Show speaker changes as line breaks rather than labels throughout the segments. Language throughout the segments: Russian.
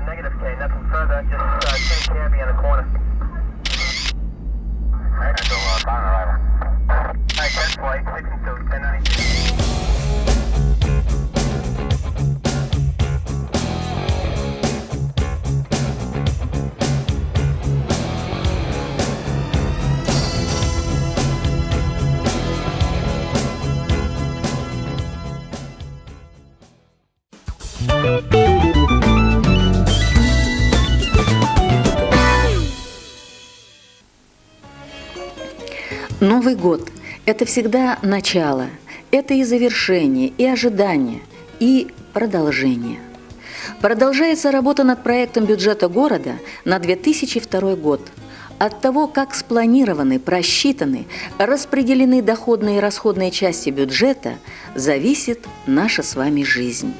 Negative K, nothing further, just change Cabby in the corner. Alright, final arrival. Alright, 10 flight, 6 and 2, 1092.
Новый год – это всегда начало, это и завершение, и ожидание, и продолжение. Продолжается работа над проектом бюджета города на 2002 год. От того, как спланированы, просчитаны, распределены доходные и расходные части бюджета, зависит наша с вами жизнь.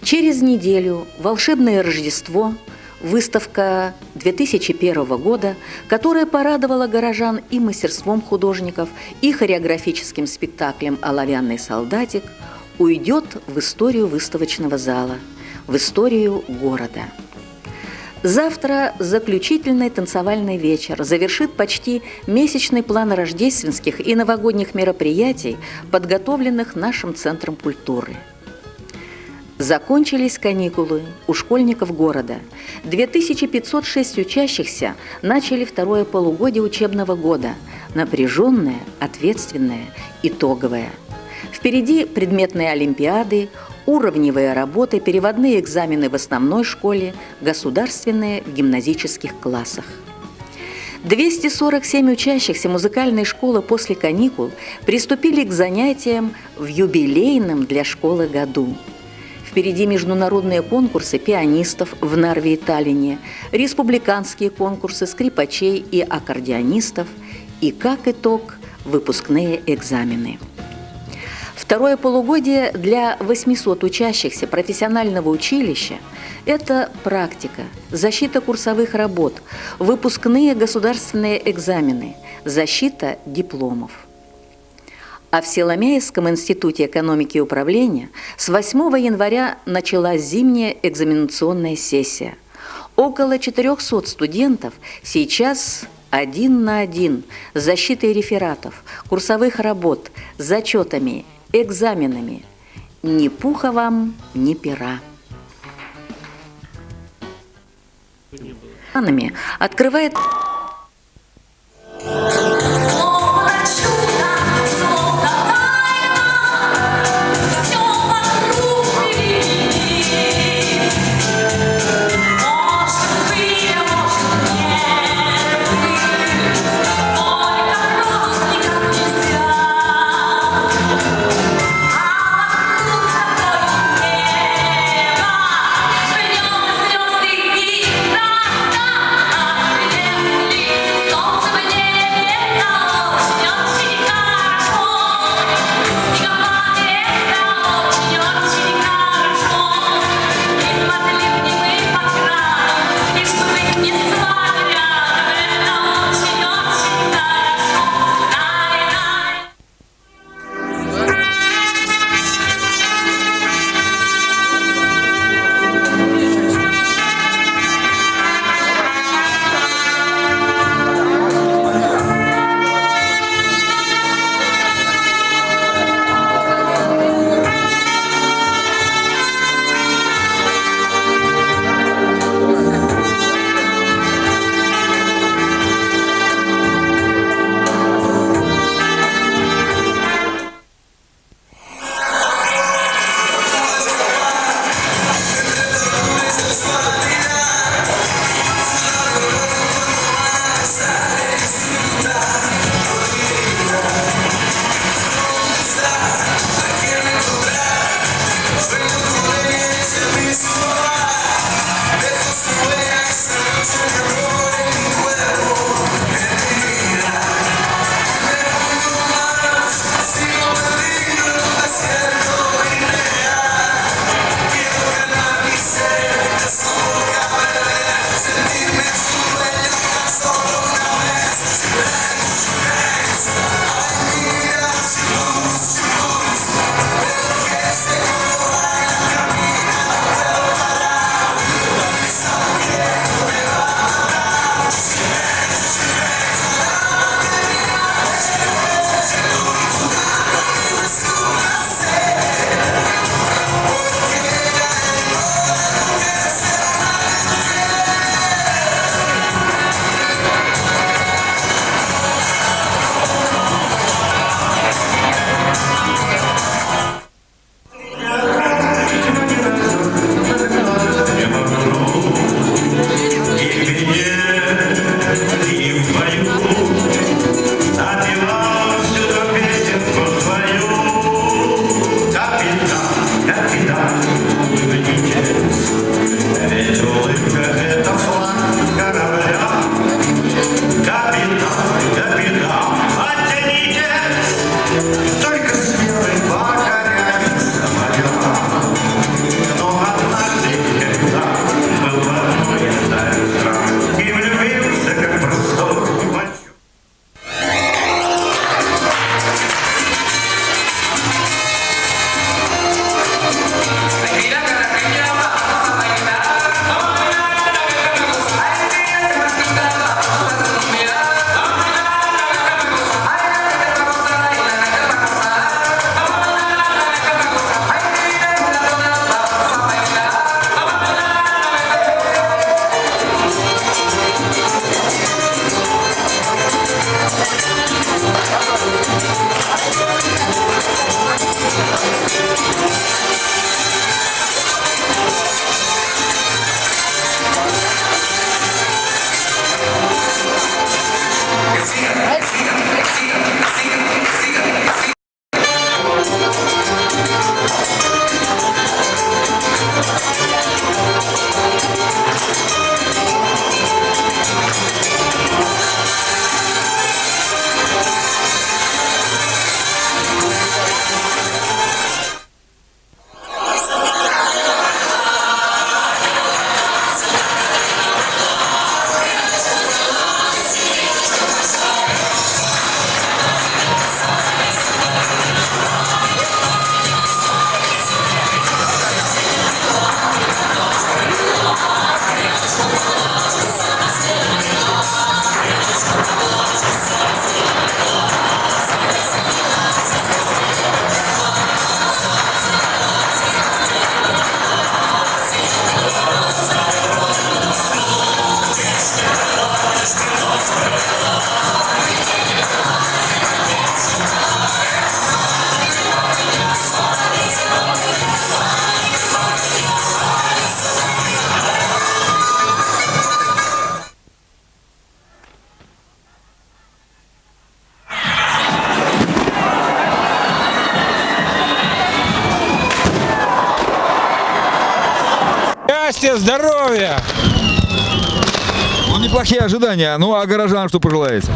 Через неделю «Волшебное Рождество», выставка 2001 года, которая порадовала горожан и мастерством художников, и хореографическим спектаклем «Оловянный солдатик», уйдет в историю выставочного зала, в историю города. Завтра заключительный танцевальный вечер завершит почти месячный план рождественских и новогодних мероприятий, подготовленных нашим Центром культуры. Закончились каникулы у школьников города. 2506 учащихся начали второе полугодие учебного года. Напряженное, ответственное, итоговое. Впереди предметные олимпиады, уровневые работы, переводные экзамены в основной школе, государственные в гимназических классах. 247 учащихся музыкальной школы после каникул приступили к занятиям в юбилейном для школы году. Впереди международные конкурсы пианистов в Нарве и Таллине, республиканские конкурсы скрипачей и аккордеонистов и, как итог, выпускные экзамены. Второе полугодие для 800 учащихся профессионального училища – это практика, защита курсовых работ, выпускные государственные экзамены, защита дипломов. А в Силомеевском институте экономики и управления с 8 января началась зимняя экзаменационная сессия. Около 400 студентов сейчас один на один с защитой рефератов, курсовых работ, зачетами, экзаменами. Ни пуха вам, ни пера. Открывает...
свою, напевал всюду песенку свою. Капитан, капитан, улыбнитесь, ведь улыбка — это флаг корабля. Капитан, капитан, оттянитесь, только смелый покоряется моря. Но однажды капитан был в одной из дальних стран и влюбился, как простой мальчик.
Счастья, здоровья!
Ну, неплохие ожидания. Ну, а горожан что пожелаете?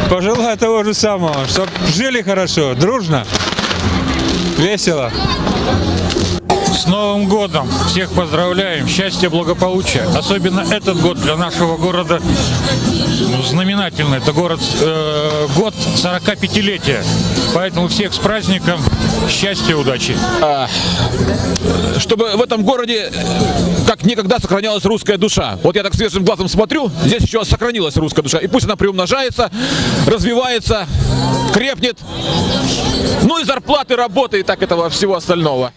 Пожелаю того же самого, чтобы жили хорошо, дружно, весело. С Новым годом! Всех поздравляем! Счастья, благополучия! Особенно этот год для нашего города знаменательный. Это год 45-летия. Поэтому всех с праздником! Счастья, удачи!
Чтобы в этом городе как никогда сохранялась русская душа. Вот я так свежим глазом смотрю, здесь еще сохранилась русская душа. И пусть она приумножается, развивается, крепнет. Ну и зарплаты, работы и так этого всего остального.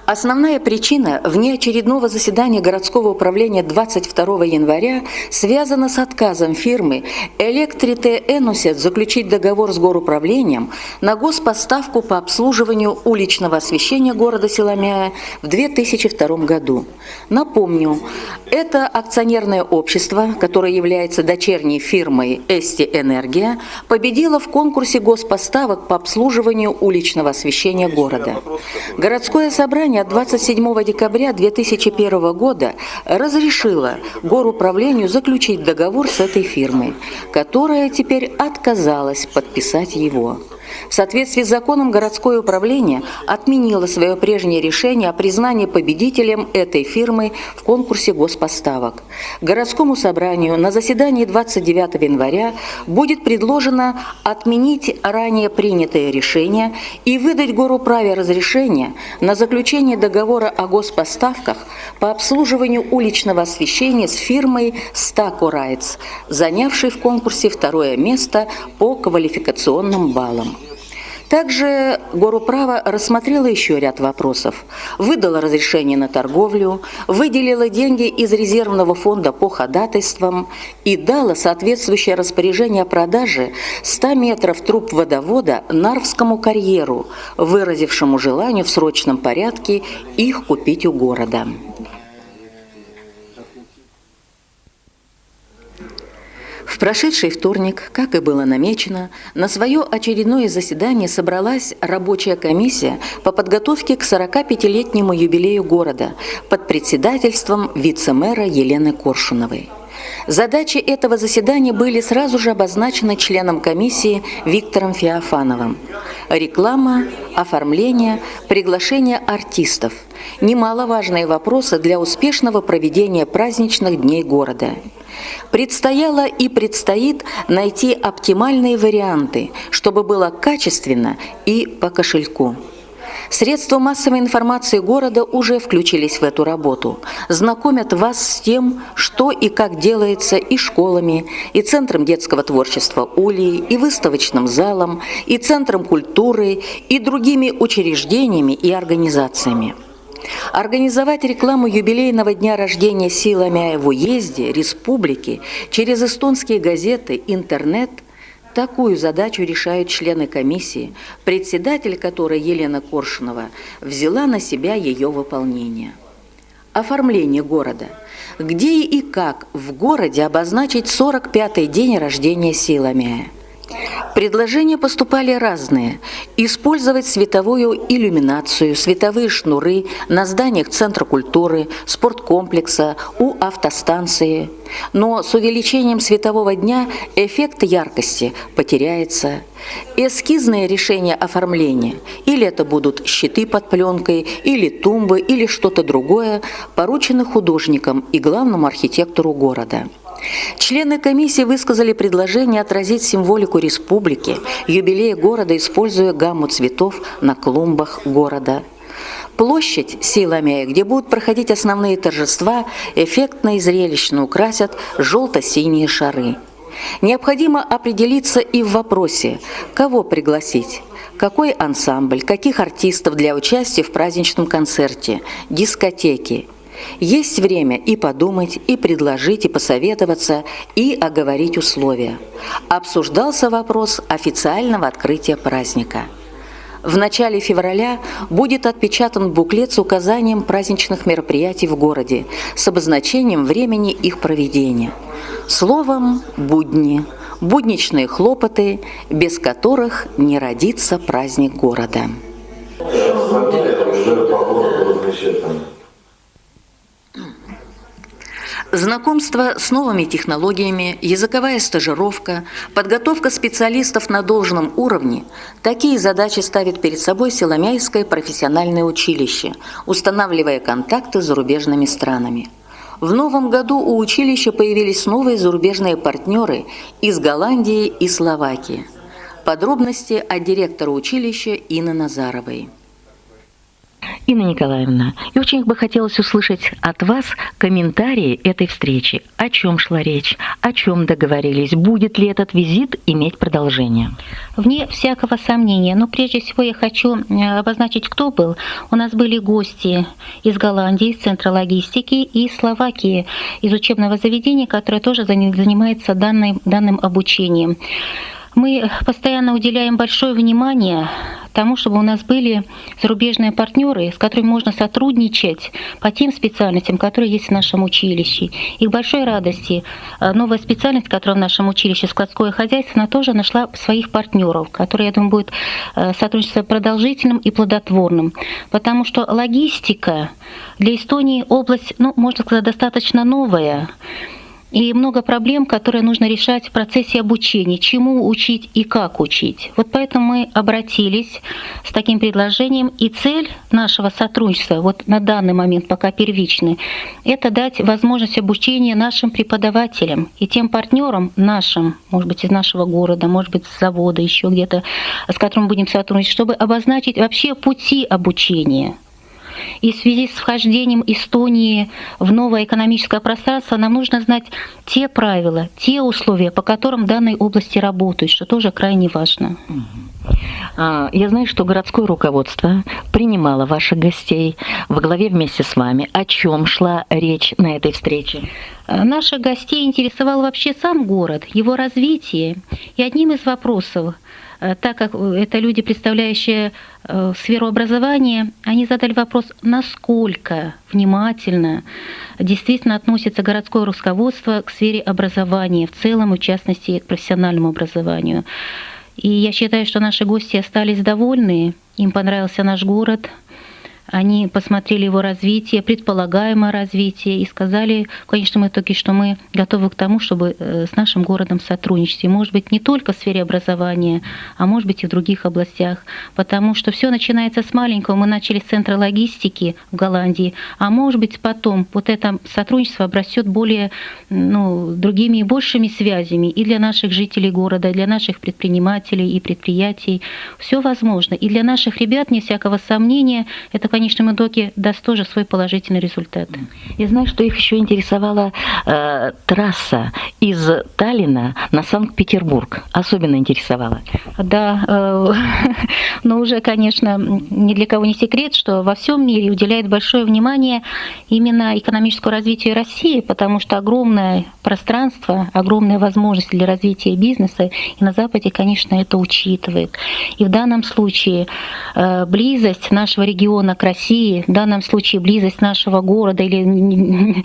Основная причина внеочередного заседания городского управления 22 января связана с отказом фирмы «Электрите Энусет» заключить договор с горуправлением на госпоставку по обслуживанию уличного освещения города Силомяя в 2002 году. Напомню, это акционерное общество, которое является дочерней фирмой «Эсти Энергия», победило в конкурсе госпоставок по обслуживанию уличного освещения города. Городское собрание от 27 декабря 2001 года разрешило горуправлению заключить договор с этой фирмой, которая теперь отказалась подписать его. В соответствии с законом городское управление отменило свое прежнее решение о признании победителем этой фирмы в конкурсе госпоставок. Городскому собранию на заседании 29 января будет предложено отменить ранее принятое решение и выдать горуправе разрешение на заключение договора о госпоставках по обслуживанию уличного освещения с фирмой «Стако Райтс», занявшей в конкурсе второе место по квалификационным баллам. Также горуправа рассмотрела еще ряд вопросов, выдала разрешение на торговлю, выделила деньги из резервного фонда по ходатайствам и дала соответствующее распоряжение о продаже 100 метров труб водовода Нарвскому карьеру, выразившему желание в срочном порядке их купить у города. В прошедший вторник, как и было намечено, на свое очередное заседание собралась рабочая комиссия по подготовке к 45-летнему юбилею города под председательством вице-мэра Елены Коршуновой. Задачи этого заседания были сразу же обозначены членом комиссии Виктором Феофановым. Реклама, оформление, приглашение артистов – немаловажные вопросы для успешного проведения праздничных дней города. Предстояло и предстоит найти оптимальные варианты, чтобы было качественно и по кошельку. Средства массовой информации города уже включились в эту работу, знакомят вас с тем, что и как делается и школами, и Центром детского творчества Ульи, и выставочным залом, и Центром культуры, и другими учреждениями и организациями. Организовать рекламу юбилейного дня рождения силами в уезде, республике, через эстонские газеты, интернет – такую задачу решают члены комиссии, председатель которой Елена Коршунова взяла на себя ее выполнение. Оформление города. Где и как в городе обозначить 45-й день рождения Силамяя? Предложения поступали разные. Использовать световую иллюминацию, световые шнуры на зданиях Центра культуры, спорткомплекса, у автостанции. Но с увеличением светового дня эффект яркости потеряется. Эскизное решение оформления, или это будут щиты под пленкой, или тумбы, или что-то другое, поручено художникам и главному архитектору города. Члены комиссии высказали предложение отразить символику республики, юбилея города, используя гамму цветов на клумбах города. Площадь Силамяя, где будут проходить основные торжества, эффектно и зрелищно украсят желто-синие шары. Необходимо определиться и в вопросе, кого пригласить, какой ансамбль, каких артистов для участия в праздничном концерте, дискотеке. Есть время и подумать, и предложить, и посоветоваться, и оговорить условия. Обсуждался вопрос официального открытия праздника. В начале февраля будет отпечатан буклет с указанием праздничных мероприятий в городе, с обозначением времени их проведения. Словом, будни, будничные хлопоты, без которых не родится праздник города. Знакомство с новыми технологиями, языковая стажировка, подготовка специалистов на должном уровне – такие задачи ставит перед собой Силамяйское профессиональное училище, устанавливая контакты с зарубежными странами. В новом году у училища появились новые зарубежные партнеры из Голландии и Словакии. Подробности от директора училища Инны Назаровой.
Инна Николаевна, и очень бы хотелось услышать от вас комментарии этой встречи. О чем шла речь, о чем договорились, будет ли этот визит иметь продолжение?
Вне всякого сомнения, но прежде всего я хочу обозначить, кто был. У нас были гости из Голландии, из Центра логистики, и Словакии, из учебного заведения, которое тоже занимается данным обучением. Мы постоянно уделяем большое внимание тому, чтобы у нас были зарубежные партнеры, с которыми можно сотрудничать по тем специальностям, которые есть в нашем училище. И к большой радости новая специальность, которая в нашем училище, складское хозяйство, она тоже нашла своих партнеров, которые, я думаю, будет сотрудничество продолжительным и плодотворным. Потому что логистика для Эстонии область, можно сказать, достаточно новая. И много проблем, которые нужно решать в процессе обучения, чему учить и как учить. Вот поэтому мы обратились с таким предложением, и цель нашего сотрудничества, вот на данный момент пока первичный, это дать возможность обучения нашим преподавателям и тем партнерам нашим, может быть, из нашего города, может быть, с завода, еще где-то, с которым будем сотрудничать, чтобы обозначить вообще пути обучения. И в связи с вхождением Эстонии в новое экономическое пространство нам нужно знать те правила, те условия, по которым в данной области работают, что тоже крайне важно.
Я знаю, что городское руководство принимало ваших гостей во главе вместе с вами. О чем шла речь на этой встрече?
Наших гостей интересовал вообще сам город, его развитие. И одним из вопросов, так как это люди, представляющие сферу образования, они задали вопрос, насколько внимательно действительно относится городское руководство к сфере образования в целом, и в частности к профессиональному образованию. И я считаю, что наши гости остались довольны, им понравился наш город. Они посмотрели его развитие, предполагаемое развитие, и сказали в конечном итоге, что мы готовы к тому, чтобы с нашим городом сотрудничать. И, может быть, не только в сфере образования, а может быть и в других областях. Потому что все начинается с маленького. Мы начали с центра логистики в Голландии, а может быть потом вот это сотрудничество обрастет более другими и большими связями и для наших жителей города, и для наших предпринимателей и предприятий. Все возможно. И для наших ребят, не всякого сомнения, это в конечном итоге даст тоже свой положительный результат.
Я знаю, что их еще интересовала трасса из Таллина на Санкт-Петербург. Особенно интересовала.
Да, но уже, конечно, ни для кого не секрет, что во всем мире уделяет большое внимание именно экономическому развитию России, потому что огромное пространство, огромные возможности для развития бизнеса, и на Западе, конечно, это учитывает. И в данном случае близость нашего региона к России, в данном случае близость нашего города или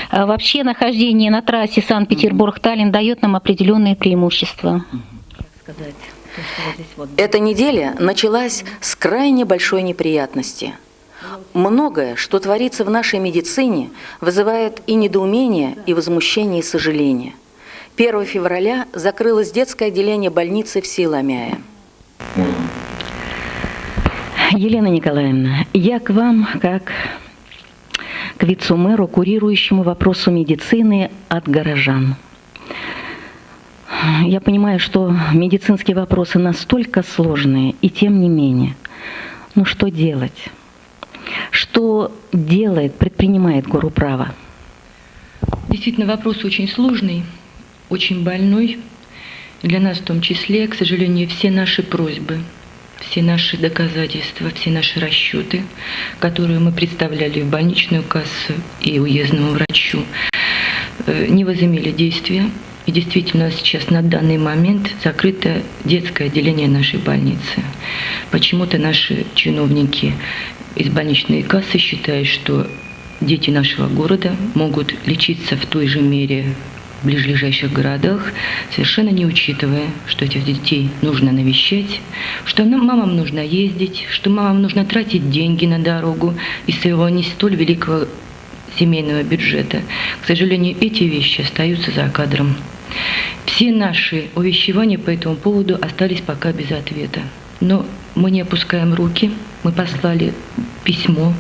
вообще нахождение на трассе Санкт-Петербург-Таллин дает нам определенные преимущества.
Эта неделя началась с крайне большой неприятности. Многое, что творится в нашей медицине, вызывает и недоумение, и возмущение, и сожаление. 1 февраля закрылось детское отделение больницы в Силамяе.
Елена Николаевна, я к вам как к вице-мэру, курирующему вопросу медицины от горожан. Я понимаю, что медицинские вопросы настолько сложные, и тем не менее. Ну что делать? Что делает, предпринимает Горуправа?
Действительно, вопрос очень сложный, очень больной. Для нас в том числе, к сожалению, все наши просьбы, все наши доказательства, все наши расчеты, которые мы представляли в больничную кассу и уездному врачу, не возымели действия. И действительно сейчас на данный момент закрыто детское отделение нашей больницы. Почему-то наши чиновники из больничной кассы считают, что дети нашего города могут лечиться в той же мере в ближайших городах, совершенно не учитывая, что этих детей нужно навещать, что мамам нужно ездить, что мамам нужно тратить деньги на дорогу из своего не столь великого семейного бюджета. К сожалению, эти вещи остаются за кадром. Все наши увещевания по этому поводу остались пока без ответа. Но мы не опускаем руки. Мы послали письмо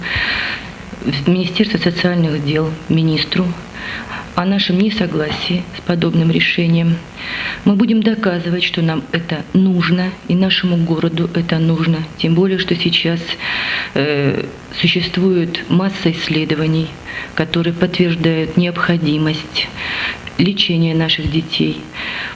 в Министерство социальных дел министру о нашем несогласии с подобным решением. Мы будем доказывать, что нам это нужно, и нашему городу это нужно. Тем более, что сейчас существует масса исследований, которые подтверждают необходимость лечения наших детей,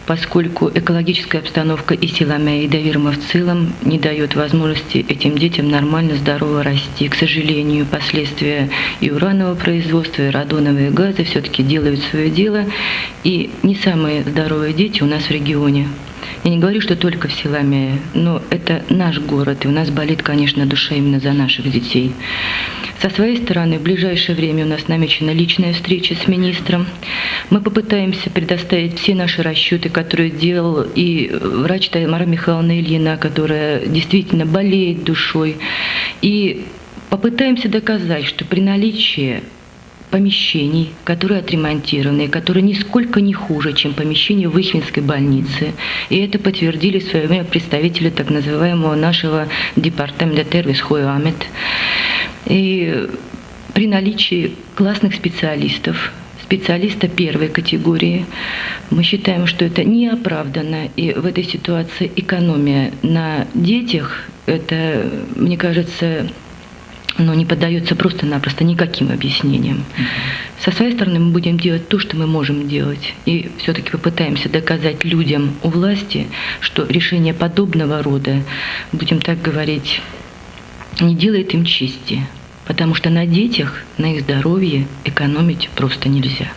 поскольку экологическая обстановка и Силамяя, и Давирма в целом не дает возможности этим детям нормально, здорово расти. К сожалению, последствия и уранового производства, и радоновые газы все-таки делают свое дело, и не самые здоровые дети у нас в регионе. Я не говорю, что только в Силамяе, но это наш город, и у нас болит, конечно, душа именно за наших детей. Со своей стороны, в ближайшее время у нас намечена личная встреча с министром. Мы попытаемся предоставить все наши расчеты, которые делал и врач Тамара Михайловна Ильина, которая действительно болеет душой. И попытаемся доказать, что при наличии помещений, которые отремонтированы, которые нисколько не хуже, чем помещения в Ихвинской больнице. И это подтвердили в свое время представители так называемого нашего департамента Тервис Хойамет. И при наличии классных специалистов, специалиста первой категории, мы считаем, что это неоправданно. И в этой ситуации экономия на детях, это, мне кажется, не поддается просто-напросто никаким объяснениям. Со своей стороны мы будем делать то, что мы можем делать. И все-таки попытаемся доказать людям у власти, что решение подобного рода, будем так говорить, не делает им чести. Потому что на детях, на их здоровье экономить просто нельзя.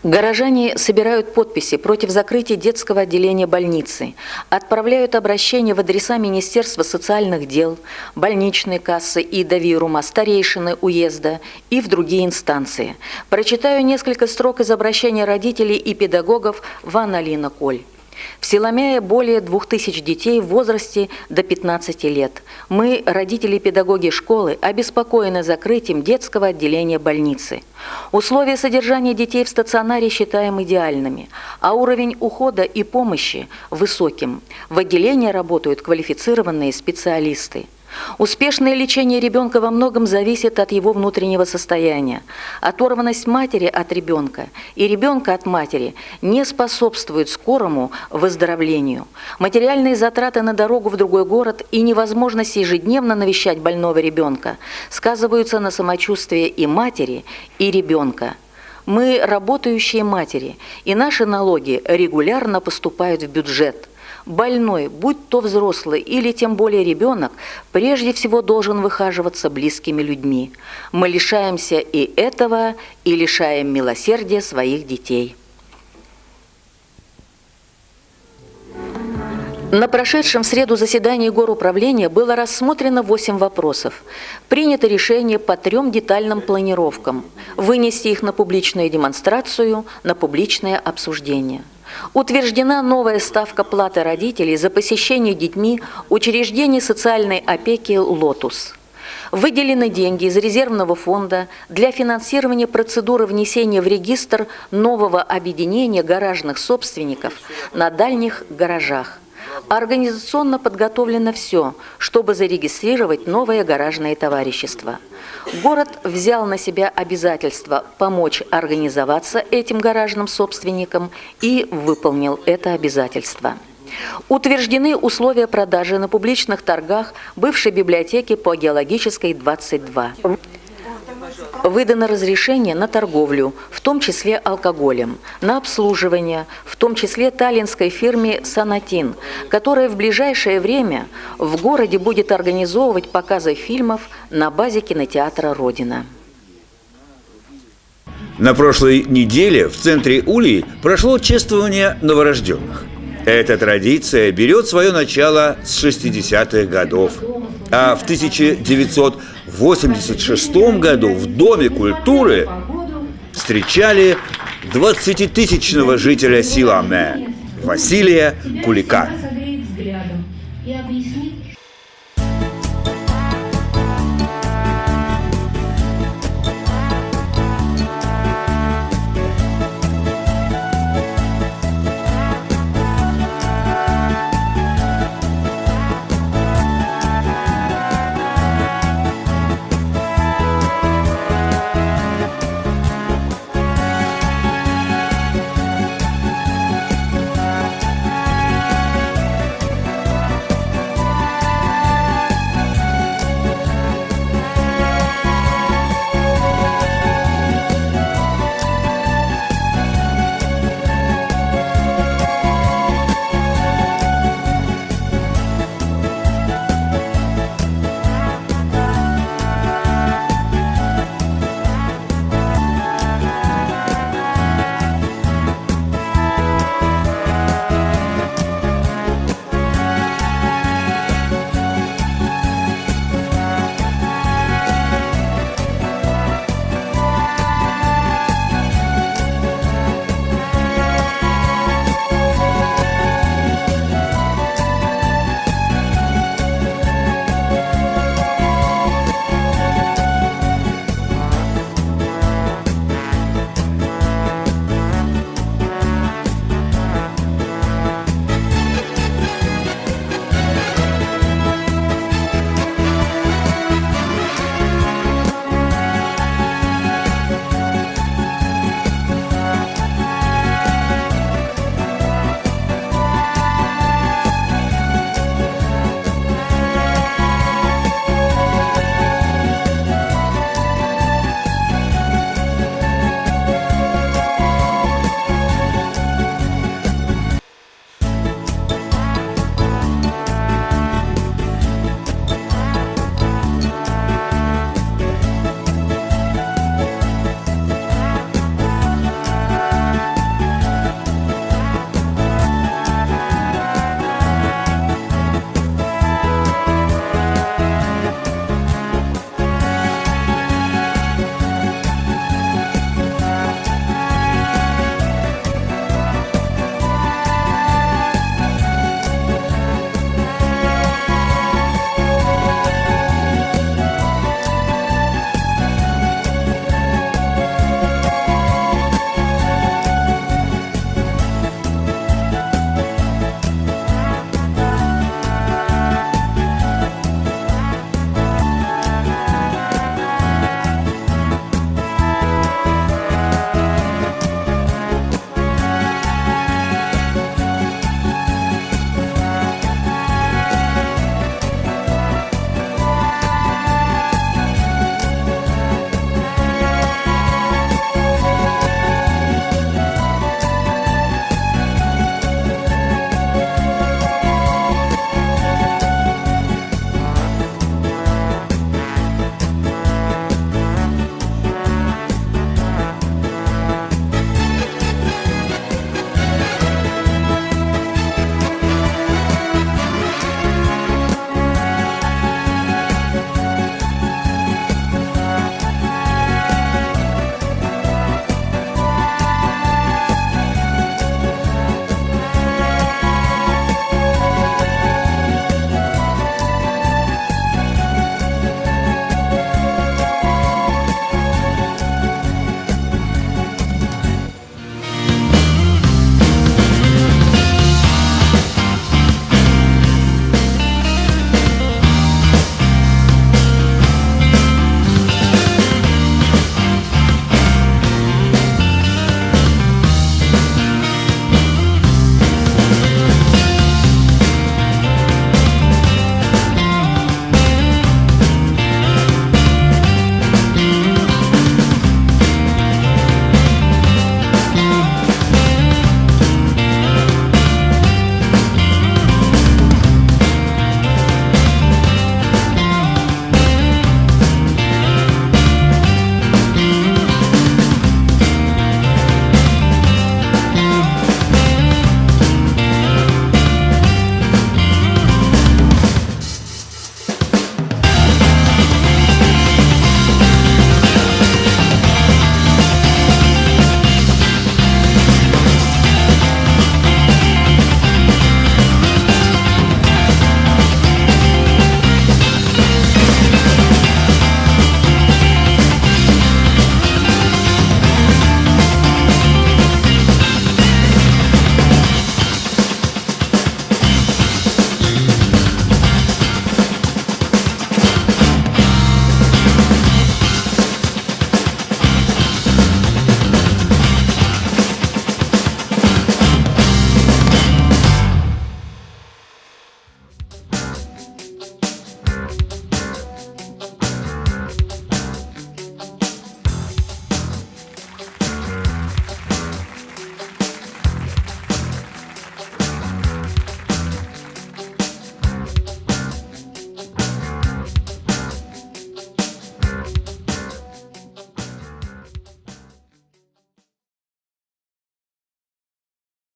Горожане собирают подписи против закрытия детского отделения больницы, отправляют обращения в адреса Министерства социальных дел, больничной кассы и Давирума, старейшины уезда и в другие инстанции. Прочитаю несколько строк из обращения родителей и педагогов Ван Алина Коль. В Силамяе более 2000 детей в возрасте до 15 лет. Мы, родители и педагоги школы, обеспокоены закрытием детского отделения больницы. Условия содержания детей в стационаре считаем идеальными, а уровень ухода и помощи высоким. В отделении работают квалифицированные специалисты. Успешное лечение ребенка во многом зависит от его внутреннего состояния. Оторванность матери от ребенка и ребенка от матери не способствует скорому выздоровлению. Материальные затраты на дорогу в другой город и невозможность ежедневно навещать больного ребенка сказываются на самочувствии и матери, и ребенка. Мы работающие матери, и наши налоги регулярно поступают в бюджет. Больной, будь то взрослый или тем более ребенок, прежде всего должен выхаживаться близкими людьми. Мы лишаемся и этого, и лишаем милосердия своих детей. На прошедшем в среду заседании горуправления было рассмотрено 8 вопросов. Принято решение по 3 детальным планировкам. Вынести их на публичную демонстрацию, на публичное обсуждение. Утверждена новая ставка платы родителей за посещение детьми учреждений социальной опеки «Лотус». Выделены деньги из резервного фонда для финансирования процедуры внесения в регистр нового объединения гаражных собственников на дальних гаражах. Организационно подготовлено все, чтобы зарегистрировать новое гаражное товарищество. Город взял на себя обязательство помочь организоваться этим гаражным собственникам и выполнил это обязательство. Утверждены условия продажи на публичных торгах бывшей библиотеки по геологической 22. Выдано разрешение на торговлю, в том числе алкоголем, на обслуживание, в том числе таллинской фирме «Санатин», которая в ближайшее время в городе будет организовывать показы фильмов на базе кинотеатра «Родина».
На прошлой неделе в центре Ульи прошло чествование новорожденных. Эта традиция берет свое начало с 60-х годов. А в 1986 году в Доме культуры встречали 20-тысячного жителя Силамяе Василия Кулика.